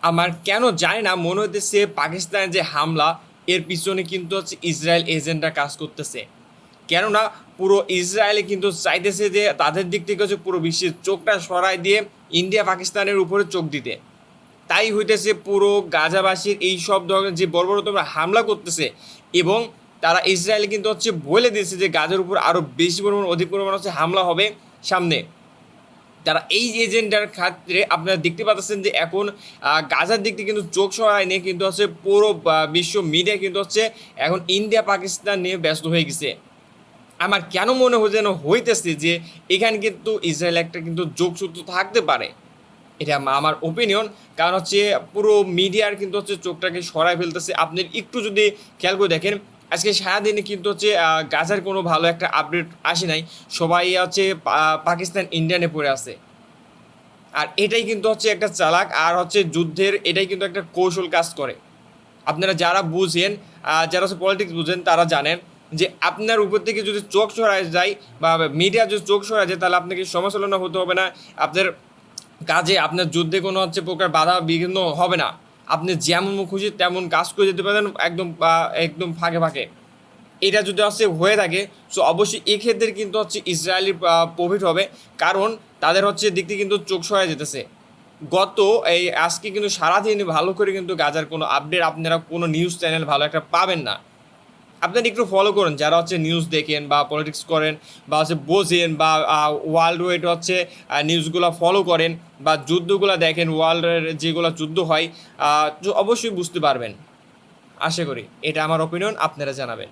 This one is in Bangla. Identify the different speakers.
Speaker 1: আমার কেন জানি না মনে হইতেছে পাকিস্তানের যে হামলা এর পিছনে কিন্তু হচ্ছে ইসরায়েল এজেন্টরা কাজ করতেছে। কেননা পুরো ইসরায়েলে কিন্তু চাইতেছে যে তাদের দিক থেকে হচ্ছে পুরো বিশ্বের চোখটা সরাই দিয়ে ইন্ডিয়া পাকিস্তানের উপরে চোখ দিতে। তাই হইতেছে পুরো গাজাবাসীর এই সব ধরনের যে বড় বড় তোমরা হামলা করতেছে, এবং তারা ইসরায়েলে কিন্তু হচ্ছে বলে দিয়েছে যে গাজার উপর আরও বেশি পরিমাণ অধিক পরিমাণ হচ্ছে হামলা হবে সামনে। তারা এই এজেন্ডার ক্ষেত্রে আপনারা দেখতে পাচ্ছেন যে এখন গাজার দিক থেকে কিন্তু চোখ সরায় নিয়ে কিন্তু হচ্ছে পুরো বিশ্ব মিডিয়া কিন্তু হচ্ছে এখন ইন্ডিয়া পাকিস্তান নিয়ে ব্যস্ত হয়ে গেছে। আমার কেন মনে হয় যেন হইতেছে যে এখানে কিন্তু ইসরায়েল একটা কিন্তু যোগসূত্র থাকতে পারে। এটা আমার ওপিনিয়ন। কারণ হচ্ছে পুরো মিডিয়ার কিন্তু হচ্ছে চোখটাকে সরায় ফেলতেছে। আপনি একটু যদি খেয়াল করে দেখেন, আজকে সারাদিনে কিন্তু হচ্ছে গাজার কোনো ভালো একটা আপডেট আসে নাই। সবাই হচ্ছে পাকিস্তান ইন্ডিয়ানে পড়ে আছে। আর এটাই কিন্তু হচ্ছে একটা চালাক আর হচ্ছে যুদ্ধের এটাই কিন্তু একটা কৌশল কাজ করে। আপনারা যারা বুঝেন, যারা হচ্ছে পলিটিক্স বুঝেন তারা জানেন যে আপনার উপর থেকে যদি চোখ সরায় যায় বা মিডিয়া যদি চোখ সরায় যায়, তাহলে আপনাকে সমালোচনা হতে হবে না। আপনার কাজে আপনার যুদ্ধে কোনো হচ্ছে প্রকার বাধা বিঘ্ন হবে না। আপনি যেমন খুশি তেমন কাজ করে যেতে পারেন, একদম একদম ফাঁকে ফাঁকে। এটা যদি হচ্ছে হয়ে থাকে, সো অবশ্যই এক্ষেত্রে কিন্তু হচ্ছে ইসরায়েলি প্রফিট হবে। কারণ তাদের হচ্ছে দিক থেকে কিন্তু চোখ সরাই যেতেছে। গত এই আজকে কিন্তু সারাদিন ভালো করে কিন্তু গাজার কোনো আপডেট আপনারা কোনো নিউজ চ্যানেল ভালো একটা পাবেন না। আপনারা একটু ফলো করুন, যারা হচ্ছে নিউজ দেখেন বা পলিটিক্স করেন বা হচ্ছে বোঝেন বা ওয়ার্ল্ড ওয়াইড হচ্ছে নিউজগুলো ফলো করেন বা যুদ্ধগুলো দেখেন, ওয়ার্ল্ডের যেগুলো যুদ্ধ হয়, অবশ্যই বুঝতে পারবেন। আশা করি এটা আমার ওপিনিয়ন, আপনারা জানাবেন।